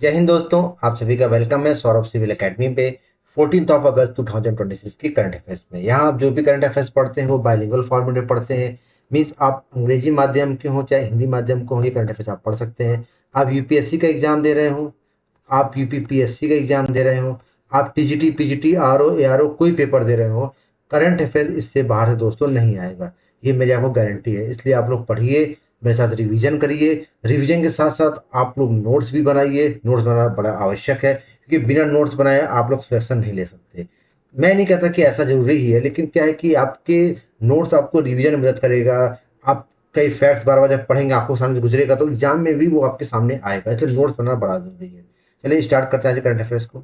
जय हिंद दोस्तों, आप सभी का वेलकम है सौरभ सिविल एकेडमी पे 14 अगस्त 2026 की करंट अफेयर्स में। यहाँ आप जो भी करंट अफेयर्स पढ़ते हैं वो बाइलिंगुअल फॉर्मेट में पढ़ते हैं। मीन्स आप अंग्रेजी माध्यम के हो चाहे हिंदी माध्यम के हो, ये करंट अफेयर्स आप पढ़ सकते हैं। आप यूपीएससी का एग्जाम दे रहे हो, आप यूपीपीएससी का एग्जाम दे रहे हो, आप टीजीटी पीजीटी आरओ एआरओ कोई पेपर दे रहे हो, करंट अफेयर्स इससे बाहर से दोस्तों नहीं आएगा। ये मेरी आपको गारंटी है। इसलिए आप लोग पढ़िए, मेरे साथ रिवीजन करिए। रिवीजन के साथ साथ आप लोग नोट्स भी बनाइए। नोट्स बनाना बड़ा आवश्यक है, क्योंकि बिना नोट्स बनाए आप लोग सिलेक्शन नहीं ले सकते। मैं नहीं कहता कि ऐसा जरूरी ही है, लेकिन क्या है कि आपके नोट्स आपको रिवीजन में मदद करेगा। आप कई फैक्ट्स बार बार जब पढ़ेंगे, आंखों के सामने से गुजरेगा, तो एग्जाम में भी वो आपके सामने आएगा। इसलिए नोट्स बनाना बड़ा जरूरी है। चलिए स्टार्ट करते हैं आज करंट अफेयर्स को।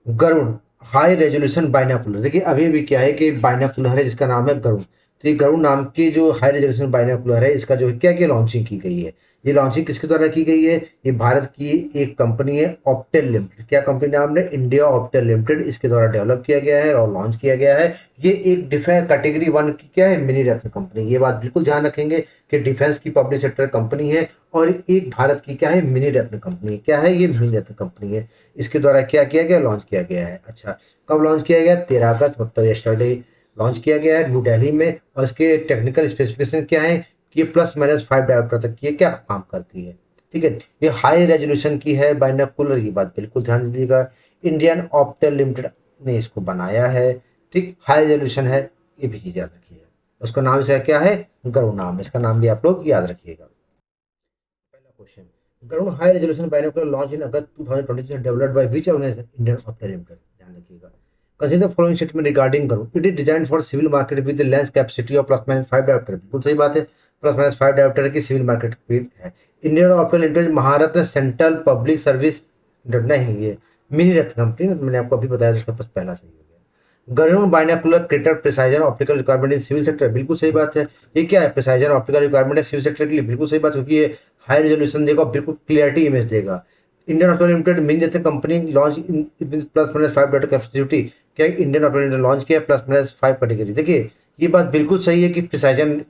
Garud high resolution binocular. देखिए अभी भी क्या है कि बाइनोकुलर है जिसका नाम है गरुड़। तो ये गरुड़ नाम की जो हाई रेजोल्यूशन बाइनोकुलर है, इसका जो है क्या क्या लॉन्चिंग की गई है। ये लॉन्चिंग किसके द्वारा की गई है? ये भारत की एक कंपनी है ऑप्टेल लिमिटेड। क्या कंपनी नाम है? India Optel limited. इसके द्वारा डेवलप किया गया है और लॉन्च किया गया है। ये एक डिफेंस कैटेगरी वन की क्या है, मिनी रत्न कंपनी। ये बात बिल्कुल ध्यान रखेंगे कि डिफेंस की पब्लिक सेक्टर कंपनी है और एक भारत की क्या है, मिनी रत्न कंपनी। क्या है ये? मिनी रत्न कंपनी है। इसके द्वारा क्या किया गया, लॉन्च किया गया है। अच्छा, कब लॉन्च किया गया? 13 अगस्त, मतलब यस्टरडे लॉन्च किया गया है न्यू दिल्ली में। और इसके टेक्निकल स्पेसिफिकेशन क्या है कि ±5 डायोप्टर तक की ये क्या काम करती है। ठीक है, ये हाई रेजोल्यूशन की है बाइनोकुलर, ये बात बिल्कुल ध्यान दीजिएगा। इंडियन ऑप्टल लिमिटेड ने इसको बनाया है। ठीक, हाई रेजोल्यूशन है, ये भी चीज याद रखिएगा। उसका नाम से क्या है? गरुड़ नाम है। इसका नाम भी आप लोग याद रखिएगा। पहला question, Garud high resolution binocular launch in August 2023 developed by which organisation? Indian Optel Limited. ध्यान रखिएगा। Consider the following statement regarding Garo. It is designed for civil market with a lens capacity of ±5 diopter। बिल्कुल सही बात है, ±5 diopter की civil market है। Indian Optel limited महारत्न central public service नहीं, ये मिनी रत्न कंपनी, मैंने आपको अभी बताया, इसका बस पहला सही हो गया। Garud binocular critter precision optical requirement in civil sector. बिल्कुल सही बात है। ये क्या है? प्रिसाइजन ऑप्टिकल रिक्वायरमेंट है सिविल सेक्टर के लिए। बिल्कुल सही बात है, क्योंकि ये हाई रेजोल्यूशन देगा, बिल्कुल क्लियरिटी इमेज देगा। इंडियन ऑटो लिमिटेड मिनी जैसे company launch in +-5 better capacity. क्या इंडियन ऑटो लिमिटेड लॉन्च किया +-5 कैटेगरी। देखिए ये बात बिल्कुल सही है कि प्रिसाइजन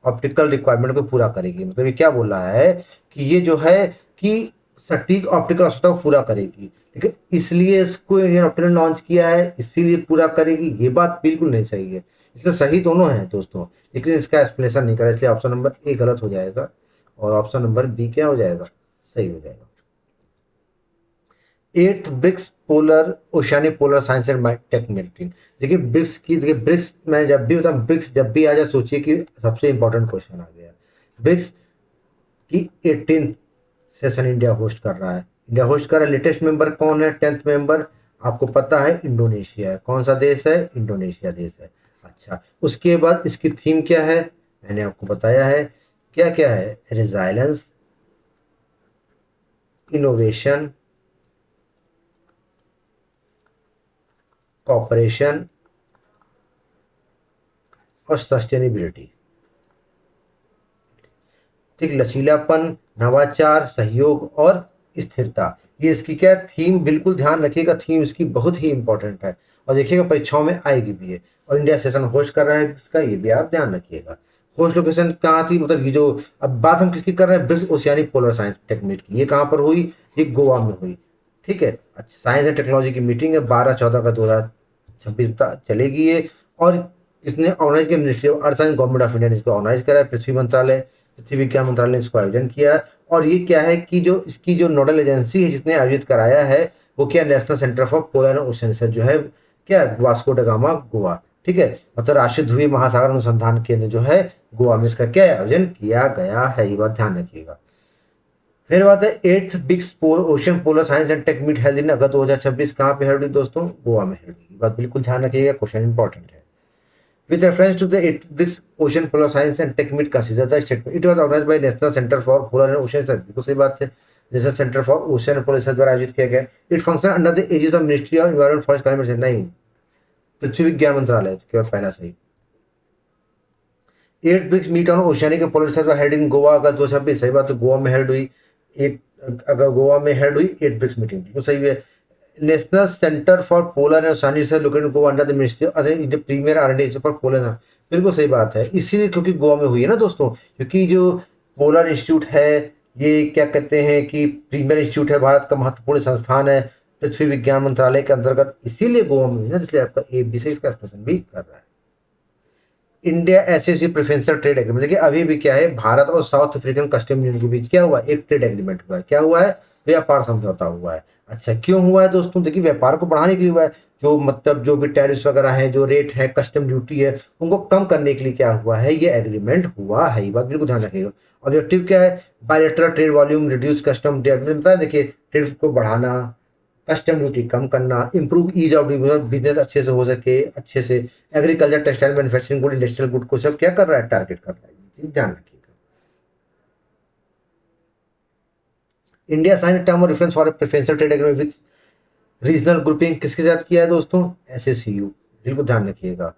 ऑप्टिकल रिक्वायरमेंट को पूरा करेगी। मतलब ये क्या बोल रहा है कि ये जो है कि सटीक ऑप्टिकल आवश्यकता को पूरा करेगी, लेकिन इसलिए इसको इंडियन ऑप्टिकल ने लॉन्च किया है, इसीलिए पूरा करेगी, ये बात बिल्कुल नहीं सही है। इसलिए सही दोनों है दोस्तों, लेकिन इसका एक्सप्लेनेशन नहीं करा, इसलिए ऑप्शन नंबर ए गलत हो जाएगा और ऑप्शन नंबर बी क्या हो जाएगा, सही हो जाएगा। 8th BRICS polar oceanic polar science and tech meeting. देखिए ब्रिक्स की, देखिए ब्रिक्स में जब भी बताऊँ, ब्रिक्स जब भी आ जाए सोचिए कि सबसे इंपॉर्टेंट क्वेश्चन आ गया। ब्रिक्स की 18th सेशन इंडिया होस्ट कर रहा है। इंडिया होस्ट कर रहा है। लेटेस्ट मेंबर कौन है? 10th मेंबर आपको पता है, इंडोनेशिया है। कौन सा देश है? इंडोनेशिया देश है। अच्छा, उसके बाद इसकी थीम क्या है? मैंने आपको बताया है। क्या क्या है? रिजाइलेंस, इनोवेशन, कॉपरेशन और सस्टेनेबिलिटी। ठीक, लचीलापन, नवाचार, सहयोग और स्थिरता, ये इसकी क्या थीम, बिल्कुल ध्यान रखिएगा। थीम इसकी बहुत ही इंपॉर्टेंट है और देखिएगा परीक्षाओं में आएगी भी है। और इंडिया सेशन होस्ट कर रहा है इसका, ये भी आप ध्यान रखिएगा। होस्ट लोकेशन कहाँ थी, मतलब ये जो अब बात हम किसकी कर रहे हैं, BRICS oceanic polar science technique की। ये कहाँ पर हुई? ये गोवा में हुई। ठीक है। अच्छा, साइंस एंड टेक्नोलॉजी की मीटिंग है, 12-14 का 2026 चलेगी ये। और इसने ऑर्गेनाइज किया ministry of earth and government of India ने इसको ऑर्गेनाइज करा है। पृथ्वी मंत्रालय, पृथ्वी विज्ञान मंत्रालय ने इसको आयोजन किया है। और ये क्या है कि जो इसकी जो नोडल एजेंसी है जिसने आयोजित कराया है, वो क्या, national centre for polar and ocean research, जो है क्या, वास्को ड गामा, गोवा। ठीक है, मतलब राष्ट्रीय ध्रुवीय महासागर अनुसंधान केंद्र जो है गोवा में, इसका क्या आयोजन किया गया है, ये बात ध्यान रखिएगा। फिर बात है 8th BRICS ocean polar science and tech meet held in August 2026 कहाँ पे हेल्ड हुई दोस्तों? गोवा में हेल्ड हुई। बात बिल्कुल ध्यान रखिएगा, क्वेश्चन इंपॉर्टेंट है। With reference to the 8th BRICS Ocean Polar Science and Tech Meet, consider the statement. It was organized by National Center for Polar and Ocean Research। बिल्कुल सही बात है, national centre for ocean and polar research द्वारा आयोजित किया गया। It function under the aegis of ministry of environment forest climate change. नहीं, पृथ्वी विज्ञान मंत्रालय, केवल पहला सही। 8th BRICS meet on oceanic polar research held in Goa August 2026। सही बात है, गोवा में हेल्ड हुई। एक अगर गोवा में हेल्ड हुई 8th ब्रिक्स मीटिंग, बिल्कुल सही है। National centre for polar and oceanic research located Goa under the ministry of premier R&D for polar. बिल्कुल सही बात है, इसीलिए क्योंकि गोवा में हुई है ना दोस्तों, क्योंकि जो पोलर इंस्टीट्यूट है, ये क्या कहते हैं कि प्रीमियर इंस्टीट्यूट है, भारत का महत्वपूर्ण संस्थान है पृथ्वी विज्ञान मंत्रालय के अंतर्गत, इसीलिए गोवा में है, इसलिए आपका ए बी से इसका एक्सप्रेशन भी कर रहा है। India SSU preferential trade agreement, देखिए अभी भी क्या है, भारत और साउथ अफ्रीकन कस्टम यूनियन के बीच क्या हुआ, एक ट्रेड एग्रीमेंट हुआ है। क्या हुआ है, व्यापार समझौता हुआ है। अच्छा क्यों हुआ है दोस्तों, देखिए व्यापार को बढ़ाने के लिए हुआ है, जो मतलब जो भी टैरिफ वगैरह है, जो रेट है, कस्टम ड्यूटी है, उनको कम करने के लिए क्या हुआ है, ये एग्रीमेंट हुआ है। ये बात बिल्कुल ध्यान रखिएगा। ऑब्जेक्टिव क्या है, bilateral trade volume reduce custom बताया, देखिए ट्रेड को बढ़ाना, कस्टम ड्यूटी कम करना, इंप्रूव ईज ऑफ बिजनेस अच्छे से हो सके, अच्छे से agriculture, textile, manufacturing good, industrial good को सब क्या कर रहा है, टारगेट कर रहा है। ध्यान रखिएगा। India sine term of reference for preferential trade agreement with regional grouping किसके साथ किया है दोस्तों, एसएससीयू, बिल्कुल ध्यान रखिएगा।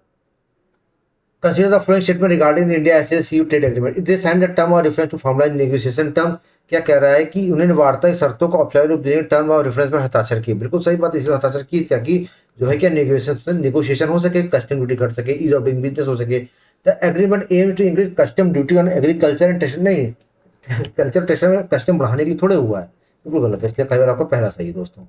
Consider the following statement regarding the India SACU trade agreement. It is signed the term of reference to formalize negotiation term। क्या कह रहा है कि उन्होंने वार्ता शर्तों को औपचारिक रूप देने टर्म ऑफ रेफरेंस पर हस्ताक्षर किए। बिल्कुल सही बात है, इसलिए हस्ताक्षर की ताकि जो है क्या नेगोशिएशन हो सके, कस्टम ड्यूटी घट सके, ईज ऑफ डूइंग बिजनेस हो सके। The agreement aim to increase custom duty on agriculture and textile, नहीं कल्चर टेक्सटाइल में कस्टम बढ़ाने के लिए थोड़े हुआ है, बिल्कुल गलत है, इसलिए कई बार आपको पहला सही है दोस्तों।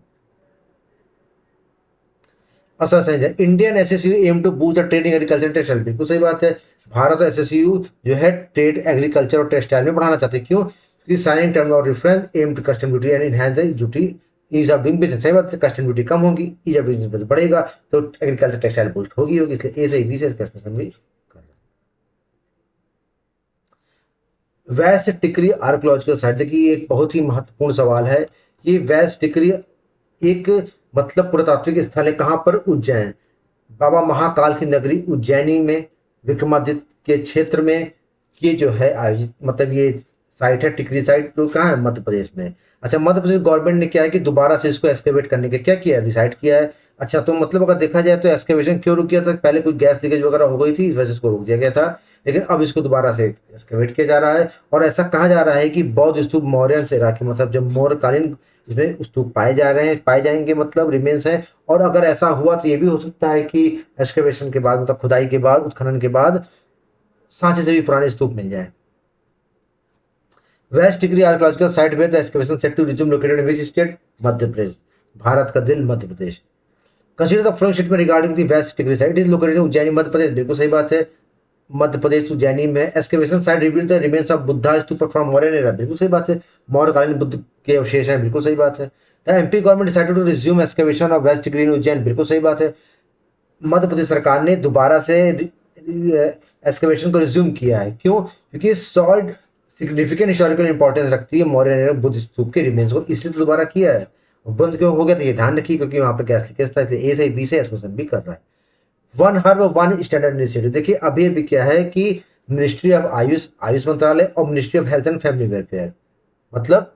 असर सही है, Indian SSU aim to boost the trading agriculture textile, बिल्कुल सही बात है। भारत और एसएसयू जो है ट्रेड एग्रीकल्चर और टेक्सटाइल में बढ़ाना चाहते हैं, क्यों, क्योंकि signing term of reference aim to custom duty and enhance the duty ease of doing business, सही बात है, कस्टम ड्यूटी कम होगी, ईज ऑफ डूइंग बिजनेस बढ़ेगा, तो एग्रीकल्चर टेक्सटाइल बूस्ट होगी, इसलिए ए से बी से इसका एक्सप्रेशन भी करना। वैस टिकरी आर्कोलॉजिकल साइट, देखिए एक बहुत ही महत्वपूर्ण सवाल है। ये वैस टिकरी एक मतलब पुरातात्विक स्थल है, कहाँ पर, उज्जैन, बाबा महाकाल की नगरी उज्जैनी में, विक्रमादित्य के क्षेत्र में ये जो है आयोजित, मतलब ये साइट है, टिकरी साइट, जो कहाँ है, मध्य प्रदेश में। अच्छा मध्य प्रदेश गवर्नमेंट ने क्या है कि दोबारा से इसको एक्सकेवेट करने का क्या किया है, डिसाइड किया है। अच्छा तो मतलब अगर देखा जाए तो एक्सकेवेशन क्यों रुक गया था, पहले कोई गैस लीकेज वगैरह हो गई थी, इस वजह से इसको रोक दिया गया था, लेकिन अब इसको दोबारा से एक्सकेवेट किया जा रहा है। और ऐसा कहा जा रहा है कि बौद्ध स्तूप मौर्यन से राखी, मतलब जब मौर्यकालीन इसमें स्तूप पाए जा रहे हैं, पाए जाएंगे, मतलब रिमेन्स हैं। और अगर ऐसा हुआ तो ये भी हो सकता है कि एक्सकेवेशन के बाद, मतलब खुदाई के बाद, उत्खनन के बाद सांचे से भी पुराने स्तूप मिल जाए। वेस्ट टिकरी आर्कोलॉजिकल साइट में the excavation set to resume located in which state, Madhya Pradesh, Bharat का दिल Madhya Pradesh. Consider the following statement regarding the west Tikri site, it is located in Ujjaini Madhya Pradesh, बिल्कुल सही बात है, मध्य प्रदेश उज्जैनी में। Excavation site reveal the remains of Buddha stupa from Mauryan era, बिल्कुल सही बात है, मौर्यकालीन बुद्ध के अवशेष हैं, बिल्कुल सही बात है। The MP government decided to resume excavation of west Tikri in Ujjain, बिल्कुल सही बात है, मध्य प्रदेश सरकार ने दोबारा से एक्सकेवेशन को रिज्यूम किया है, क्यों, क्योंकि सॉल्ड सिग्निफिकेंट हिस्टोरिकल इंपॉर्टेंस रखती है मौर्य बुद्ध स्तूप के रिमेन्स को, इसलिए तो दोबारा किया है। बंद क्यों हो गया, तो ये ध्यान रखिए, क्योंकि वहां पे गैस लीकेज था, इसलिए ए से बी से एक्सप्रेशन भी कर रहा है। One herb one standard initiative, देखिए अभी अभी क्या है कि मिनिस्ट्री ऑफ आयुष, आयुष मंत्रालय, और ministry of health and family welfare, मतलब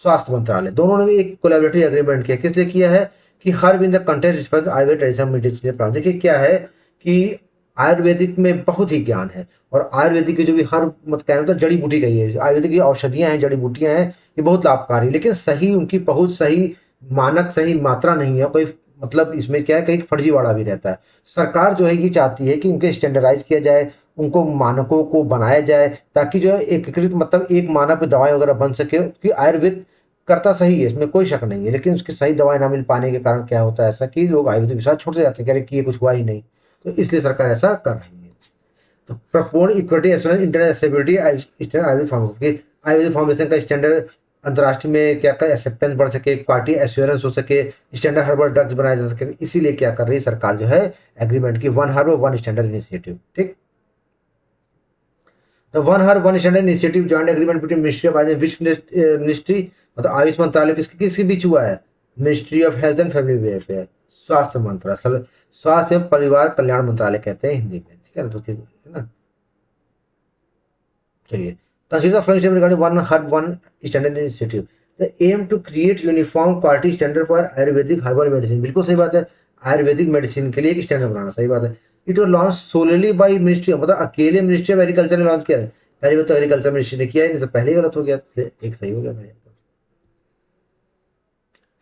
स्वास्थ्य मंत्रालय, दोनों ने एक कोलैबोरेटिव एग्रीमेंट किया। किस लिए किया है कि herb in the context Ayurveda tradition medicine plant, देखिए क्या है कि आयुर्वेदिक में बहुत ही ज्ञान है, और आयुर्वेदिक की जो भी हर मत कहना तो जड़ी बूटी कही है, आयुर्वेदिक की औषधियां हैं, जड़ी बूटियां हैं, ये बहुत लाभकारी, लेकिन सही उनकी बहुत सही मानक सही मात्रा नहीं है, कोई मतलब इसमें क्या है, कहीं फर्जीवाड़ा भी रहता है। सरकार जो है ये चाहती है कि उनके स्टैंडर्डाइज किया जाए, उनको मानकों को बनाया जाए, ताकि जो है एकीकृत मतलब एक मानक पे दवाएं वगैरह बन सके, क्योंकि आयुर्वेद करता सही है, इसमें कोई शक नहीं है, लेकिन उसकी सही दवाएं ना मिल पाने के कारण क्या होता है ऐसा कि लोग आयुर्वेदिक विश्वास छोड़ते जाते हैं, कह रहे कि ये कुछ हुआ ही नहीं, तो इसलिए सरकार ऐसा कर रही है। तो प्रपोन equity assurance internationality Ayurveda pharmacy, Ayurvedic formation का स्टैंडर्ड अंतर्राष्ट्रीय में क्या कर एक्सेप्टेंस बढ़ सके, क्वालिटी एश्योरेंस हो सके, स्टैंडर्ड हर्बल ड्रग्स बनाए जा सके, इसीलिए क्या कर रही है सरकार जो है एग्रीमेंट की one herb one standard initiative, ठीक। The one herb one standard initiative joint agreement between ministry of AYUSH, which ministry, मतलब आयुष मंत्रालय किसके किसके बीच हुआ है, ministry of health and family welfare, स्वास्थ्य मंत्रालय, स्वास्थ्य एवं परिवार कल्याण मंत्रालय कहते हैं हिंदी में, ठीक है ना, तो ठीक है ना। चलिए, consider friendship regarding one herb one standard initiative, the aim to create uniform quality standard for Ayurvedic herbal medicine, बिल्कुल सही बात है, आयुर्वेदिक मेडिसिन के लिए एक स्टैंडर्ड बनाना, सही बात है। It was launch solely by ministry, मतलब अकेले मिनिस्ट्री ऑफ एग्रीकल्चर ने लॉन्च किया है, पहले बात तो एग्रीकल्चर मिनिस्ट्री ने किया है, नहीं तो पहले ही गलत हो गया, एक सही हो गया मेरे।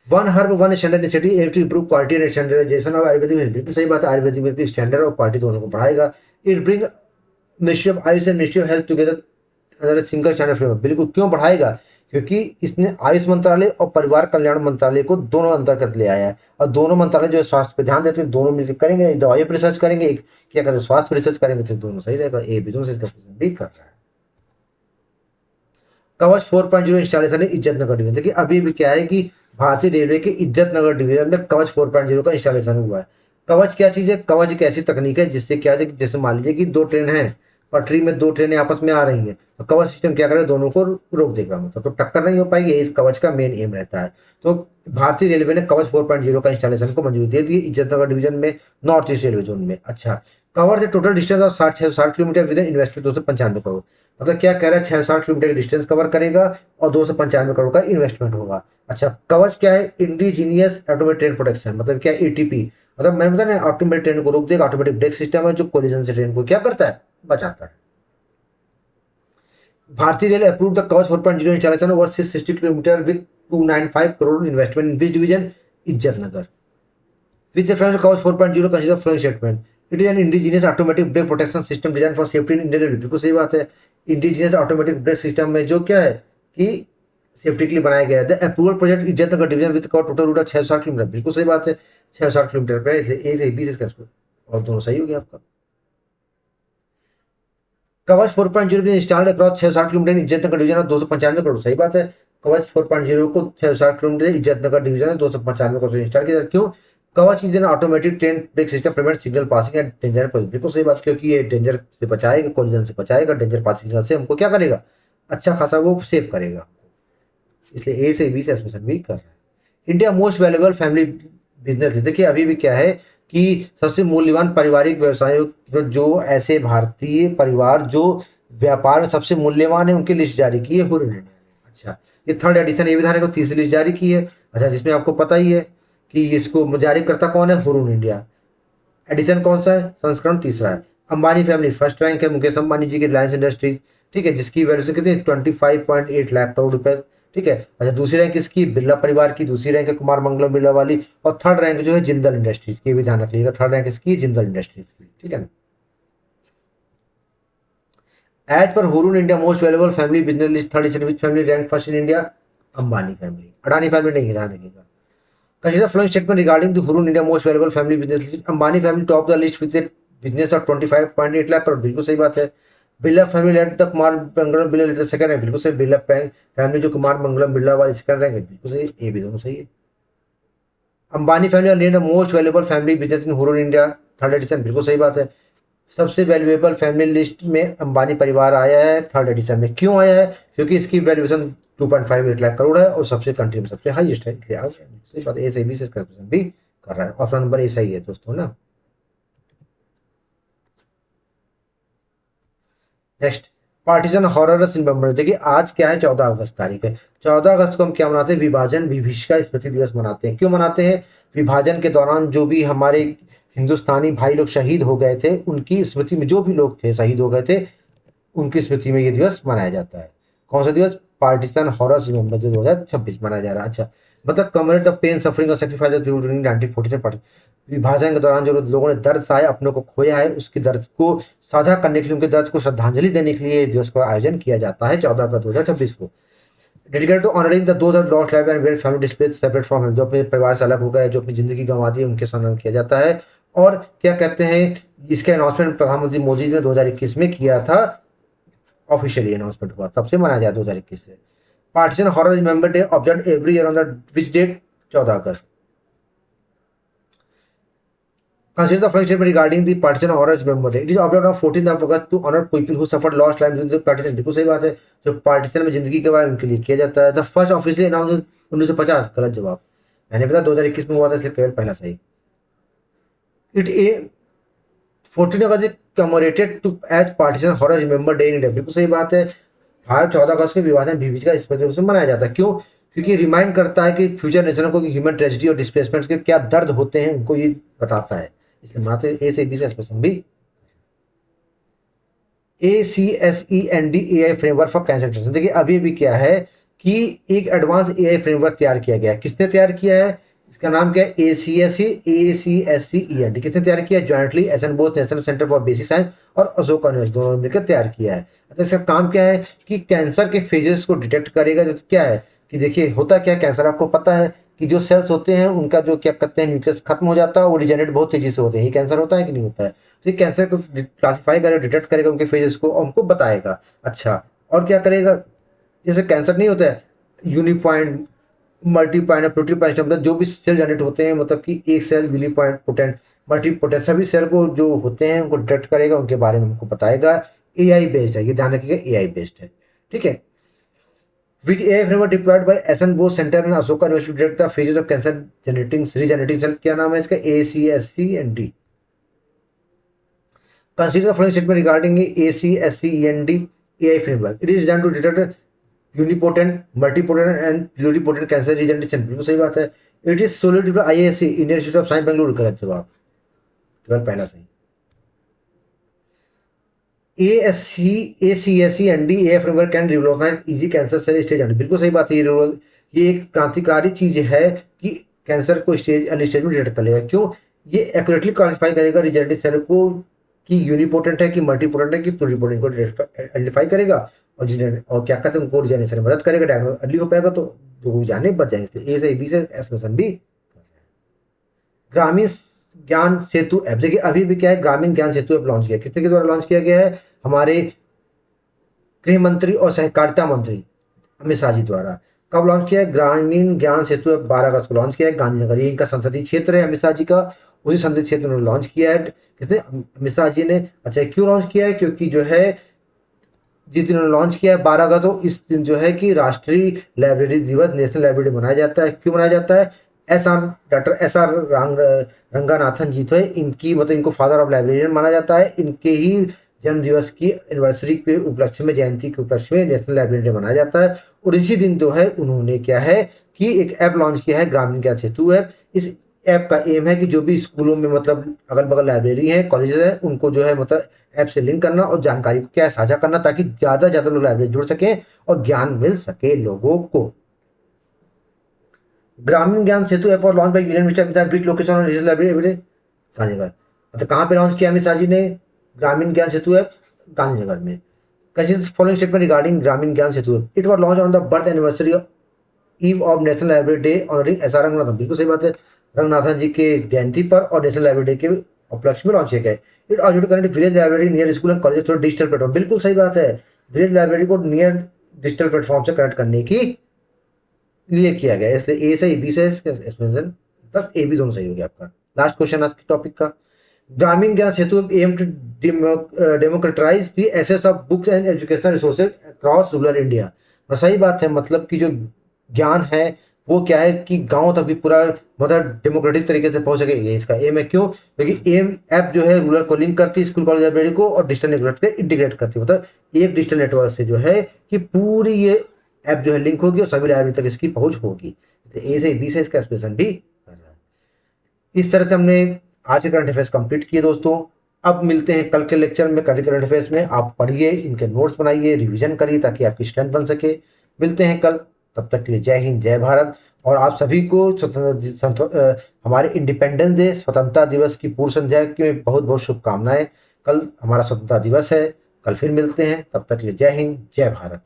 One herb one standard initiative aim to improve quality and standardisation of Ayurvedic, बिल्कुल सही बात है, आयुर्वेदिक की स्टैंडर्ड और क्वालिटी दोनों को बढ़ाएगा। It bring ministry of Ayush and ministry of health together single standard framework, बिल्कुल। क्यों बढ़ाएगा? क्योंकि इसने आयुष मंत्रालय और परिवार कल्याण मंत्रालय को दोनों अंतर्गत ले आया है, और दोनों मंत्रालय जो है स्वास्थ्य पे ध्यान देते हैं, दोनों मिलकर करेंगे, दवाइयों पर रिसर्च करेंगे, एक क्या कहते हैं स्वास्थ्य पर रिसर्च करेंगे, तो दोनों सही रहेगा। ए भी दोनों से इसका भी कर रहा है। कवच 4.0 इंस्टॉलेशन है इज्जत नगर डिवीजन। देखिए अभी भी क्या है कि भारतीय रेलवे के इज्जत नगर डिवीजन में कवच 4.0 का इंस्टॉलेशन हुआ है। कवच क्या चीज़ है? कवच एक ऐसी तकनीक है जिससे क्या है कि जैसे मान लीजिए कि दो ट्रेन है, पटरी में दो ट्रेनें आपस में आ रही हैं, तो कवच सिस्टम क्या करेगा? दोनों को रोक देगा, मतलब तो टक्कर नहीं हो पाएगी। इस कवच का मेन एम रहता है। तो भारतीय रेलवे ने कवच 4.0 का इंस्टॉलेशन को मंजूरी दे दी इज्जत नगर डिवीजन में, नॉर्थ ईस्ट रेलवे जोन में। अच्छा, कवर से total distance of 60 kilometre with investment 295 crore. मतलब क्या कह रहा है? 660 किलोमीटर की डिस्टेंस कवर करेगा और 295 करोड़ का इन्वेस्टमेंट होगा। अच्छा, कवच क्या है? इंडिजीनियस ऑटोमेटेड ट्रेन प्रोटेक्शन, मतलब क्या? एटीपी, मतलब मैंने बताया ना, ऑटोमेटिक ट्रेन को रोक देगा। ऑटोमेटिक ब्रेक सिस्टम है जो कोलिजन से ट्रेन को क्या करता है? बचाता है। भारतीय रेल अप्रूव द कवच 4.0 installation over 660 kilometre with 295 crore investment in which division? इज्जत नगर। With reference to Kavach 4.0, consider following statement. It is an indigenous automatic brake protection system designed for safety in Indian Railway। बिल्कुल सही बात है। Indigenous automatic brake system में जो क्या है कि सेफ्टी के लिए बनाया गया है। The approval project Izzat Nagar division with cover total route 660 kilometre. बिल्कुल सही बात है, 660 किलोमीटर पे, इसलिए ए से बी से इसका और दोनों सही हो गया आपका। कवच 4.0 भी इंस्टॉल्ड अक्रॉस 660 किलोमीटर इज्जत नगर डिवीजन और 295 करोड़। सही बात है, कवच 4.0 को 660 किलोमीटर इज्जत नगर डिवीजन में 295 करोड़ इंस्टॉल किया। क्यों? कवच is an automatic train brake system prevent signal passing and danger collision. बिल्कुल सही बात, क्योंकि ये डेंजर से बचाएगा, कोलिजन से बचाएगा, डेंजर पासिंग सिग्नल से हमको क्या करेगा? अच्छा खासा वो सेव करेगा। इसलिए ए से बी से एक्सप्रेशन भी कर रहा है। India most valuable family business. देखिए अभी भी क्या है कि सबसे मूल्यवान पारिवारिक व्यवसायों जो ऐसे भारतीय परिवार जो व्यापार में सबसे मूल्यवान है उनकी लिस्ट जारी की है हुरुन इंडिया ने। अच्छा, ये थर्ड एडिशन, ये भी धारा को तीसरी लिस्ट जारी की है। अच्छा, जिसमें आपको पता ही है कि इसको जारी करता कौन है? Hurun India. एडिशन कौन सा है? संस्करण तीसरा है। अंबानी फैमिली फर्स्ट रैंक है, मुकेश अंबानी जी की रिलायंस इंडस्ट्रीज, ठीक है, जिसकी वैल्यूएशन कितनी? 25.8 लाख करोड़ रुपए, ठीक है। अच्छा, दूसरी रैंक किसकी? बिरला परिवार की। दूसरी रैंक है कुमार मंगलम बिरला वाली। और थर्ड रैंक जो है जिंदल इंडस्ट्रीज की, भी ध्यान रखिएगा, थर्ड रैंक किसकी? जिंदल इंडस्ट्रीज की, ठीक है ना। As per Hurun India most valuable family business list third edition which family rank first in India? Ambani family. Adani family नहीं है, ध्यान रखिएगा। Consider following statement regarding the Hurun India most valuable family business list. Ambani family top the list with business of 25.8 lakh crore. बिल्कुल सही बात है। Birla family led the Kumar Mangalam Birla led second है। बिल्कुल सही। बिरला फैमिली जो कुमार मंगलम बिरला वाली सेकंड रैंक है। बिल्कुल सही, ए भी दोनों सही है। Ambani family name the most valuable family business in Hurun India third edition. बिल्कुल सही बात है। सबसे वैल्यूएबल फैमिली लिस्ट में अंबानी परिवार आया है थर्ड एडिशन में। क्यों आया है? क्योंकि इसकी वैल्यूएशन 2.58 लाख करोड़ है और सबसे कंट्री में सबसे हाईएस्ट है, इसलिए आ गया। सही बात है, ए से बी से इसका क्वेश्चन भी कर रहा है। ऑप्शन नंबर ए सही है दोस्तों ना। Next, partition horror in memory. देखिए आज क्या है? 14 अगस्त तारीख है। 14 अगस्त को हम क्या मनाते हैं? विभाजन विभीषिका स्मृति दिवस मनाते हैं। क्यों मनाते हैं? विभाजन के दौरान जो भी हमारे हिंदुस्तानी भाई लोग शहीद हो गए थे, उनकी स्मृति में जो भी लोग थे शहीद हो गए थे, उनकी स्मृति में ये दिवस मनाया जाता है। कौन सा दिवस? पार्टीशन हॉरर रिमेम्बर, जो 2026 मनाया जा रहा है। अच्छा, मतलब कमरेड द पेन सफरिंग और sacrifice of people during 1947 party. विभाजन के दौरान जो लोगों ने दर्द सहाया, अपनों को खोया है, उसके दर्द को साझा करने के लिए, उनके दर्द को श्रद्धांजलि देने के लिए इस दिवस का आयोजन किया जाता है 14 अगस्त 2026 को। Dedicated to honouring the those of lost life and where family displace separate from him, जो अपने परिवार से अलग हो गए, जो अपनी जिंदगी गंवा दी, उनके सम्मान किया जाता है। और क्या कहते हैं, इसके अनाउंसमेंट प्रधानमंत्री मोदी ने 2021 में किया था, ऑफिशियली अनाउंसमेंट हुआ, तब से मनाया जाए 2021 से। Partition horror remember day observe every year on the which date? 14 August. Consider the following statement regarding the partition horror remember day. It is observed on 14th of August to honor people who suffered lost lives during the partition। बिल्कुल सही बात है, जो partition में जिंदगी के बाद उनके लिए किया जाता है। The first officially announce 1950। गलत जवाब, मैंने बताया 2021 में हुआ था, इसलिए केवल पहला सही। It a 14 August commemorated to as partition horror remember day in India. बिल्कुल सही बात है। भारत 14 अगस्त को विभाजन विभीषिका स्मृति दिवस मनाया जाता है। क्यों? क्योंकि रिमाइंड करता है कि फ्यूचर नेशनों को ह्यूमन ट्रेजिडी और डिस्प्लेसमेंट के क्या दर्द होते हैं, उनको ये बताता है, इसलिए मनाते हैं। ए से बी से एक्सप्रेशन भी। ACSENDAI framework for cancer detection. देखिए अभी भी क्या है कि एक एडवांस AI फ्रेमवर्क तैयार किया गया है। किसने तैयार किया है? इसका नाम क्या है? ACSEND। किसने तैयार किया? Jointly essence both national centre for basic science और अशोका यूनिवर्सिटी दोनों ने मिलकर तैयार किया है। अच्छा, इसका काम क्या है कि कैंसर के फेजेस को डिटेक्ट करेगा। जो क्या है कि देखिए होता क्या है, कैंसर आपको पता है कि जो सेल्स होते हैं उनका जो क्या करते हैं, न्यूक्लियस खत्म हो जाता है, वो रिजेनरेट बहुत तेजी से होते हैं। ये कैंसर होता है कि नहीं होता है? तो ये कैंसर को क्लासीफाई करेगा, डिटेक्ट करेगा उनके फेजेस को और हमको बताएगा। अच्छा, और क्या करेगा, जैसे कैंसर नहीं होता है, यूनिपॉइंट, मल्टी पॉइंट, प्लूरिपॉइंट, मतलब जो भी सेल जनरेट होते हैं, मतलब कि एक सेल यूनिपॉइंट, पोटेंट, मल्टी पोटेंट, सभी सेल को जो होते हैं उनको डिटेक्ट करेगा, उनके बारे में हमको बताएगा। एआई बेस्ड है, ये ध्यान रखिएगा, एआई बेस्ड है। ठीक है। Which AI framework deployed by SN Bose Center and Ashoka University to detect the phases of cancer regenerating cell, क्या नाम है इसका, ACSCEND। Consider the following statement regarding ACSCEND AI framework. It is designed to detect unipotent, multipotent and pluripotent cancer regeneration। बिल्कुल सही बात है। It is solely developed by IISc, Indian Institute of Science Bangalore। गलत जवाब, केवल पहला सही। ACSCEND AI framework can revolutionize easy cancer cell stage and, बिल्कुल सही बात है। ये एक क्रांतिकारी चीज है कि कैंसर को स्टेज अर्ली स्टेज में डिटेक्ट कर लेगा। क्यों? ये एक्यूरेटली क्लासिफाई करेगा रिजेनेरेटिव सेल को कि यूनिपोटेंट है कि मल्टीपोटेंट है कि प्लूरिपोटेंट को आइडेंटिफाई करेगा और क्या कहते हैं उनको रिजेनेरेशन में मदद करेगा। डायग्नोस अर्ली हो पाएगा तो लोग जाने बच जाएंगे। इसलिए ए से बी से एक्सप्रेशन भी। ग्रामीण ज्ञान सेतु ऐप, देखिए अभी भी क्या है, ग्रामीण ज्ञान सेतु ऐप लॉन्च किया, किसके द्वारा लॉन्च किया गया है? हमारे गृह मंत्री और सहकारिता मंत्री अमित शाह जी द्वारा। कब लॉन्च किया है? ग्रामीण ज्ञान सेतु ऐप 12 अगस्त को लॉन्च किया है। गांधीनगर, ये इनका संसदीय क्षेत्र है अमित शाह जी का, उसी संसदीय क्षेत्र में लॉन्च किया है। किसने? अमित शाह जी ने। अच्छा, क्यों लॉन्च किया है? क्योंकि जो है जिस दिन लॉन्च किया है 12 अगस्त, तो इस दिन जो है कि राष्ट्रीय लाइब्रेरी दिवस, नेशनल लाइब्रेरी मनाया जाता है। क्यों मनाया जाता है? डॉक्टर एस आर रंगानाथन जी थे, इनकी मतलब इनको फादर ऑफ लाइब्रेरियन माना जाता है। इनके ही जन्म दिवस की एनिवर्सरी के उपलक्ष्य में, जयंती के उपलक्ष्य में नेशनल लाइब्रेरी डे मनाया जाता है। और इसी दिन जो है उन्होंने क्या है कि एक ऐप लॉन्च किया है, ग्रामीण ज्ञान सेतु ऐप। इस ऐप का एम है कि जो भी स्कूलों में मतलब अगल बगल लाइब्रेरी है, कॉलेजेस है, उनको जो है मतलब ऐप से लिंक करना और जानकारी को क्या है साझा करना, ताकि ज़्यादा से ज़्यादा लोग लाइब्रेरी जुड़ सकें और ज्ञान मिल सके लोगों को। ग्रामीण ज्ञान सेतु ऐप और launch by union minister Amit Shah, bridge location और रीजनल लाइब्रेरी गांधीनगर। मतलब कहाँ पे लॉन्च किया अमित शाह जी ने ग्रामीण ज्ञान सेतु ऐप? गांधीनगर में। Consider following statement regarding Gramin Gyan Setu app. It was launch on the birth anniversary eve of national library day honouring S R Ranganathan. बिल्कुल सही बात है, रंगनाथन जी के जयंती पर और नेशनल लाइब्रेरी डे के उपलक्ष्य में लॉन्च किया गया। It already connect village library near school and college through digital platform. बिल्कुल सही बात है, विलेज लाइब्रेरी को नियर डिजिटल प्लेटफॉर्म से कनेक्ट करने की लिए किया गया, इसलिए ए सही, बी से एक्सपेंशन तक ए बी दोनों सही हो गया आपका। लास्ट क्वेश्चन आज के टॉपिक का, Gramin Gyan Setu aim to democratize the access of books and education resources across rural India. और सही बात है, मतलब कि जो ज्ञान है वो क्या है कि गांव तक भी पूरा मतलब डेमोक्रेटिक तरीके से पहुंच सके, ये इसका एम है। क्यों? क्योंकि एम ऐप जो है रूरल को लिंक करती है स्कूल कॉलेज लाइब्रेरी को और डिजिटल नेटवर्क के इंटीग्रेट करती है। मतलब एक डिजिटल नेटवर्क से जो है कि पूरी ये ऐप जो है लिंक होगी और सभी लाइब्रेरी तक इसकी पहुंच होगी। तो ए से बी से इसका एक्सप्रेशन भी कर रहा है। इस तरह से हमने आज के करंट अफेयर्स कंप्लीट किए दोस्तों। अब मिलते हैं कल के लेक्चर में, कल करंट अफेयर्स में। आप पढ़िए, इनके नोट्स बनाइए, रिवीजन करिए ताकि आपकी स्ट्रेंथ बन सके। मिलते हैं कल, तब तक के लिए जय हिंद, जय भारत। और आप सभी को हमारे इंडिपेंडेंस डे, स्वतंत्रता दिवस की पूर्व संध्या की बहुत बहुत शुभकामनाएं। कल हमारा स्वतंत्रता दिवस है। कल फिर मिलते हैं, तब तक के लिए जय हिंद, जय भारत।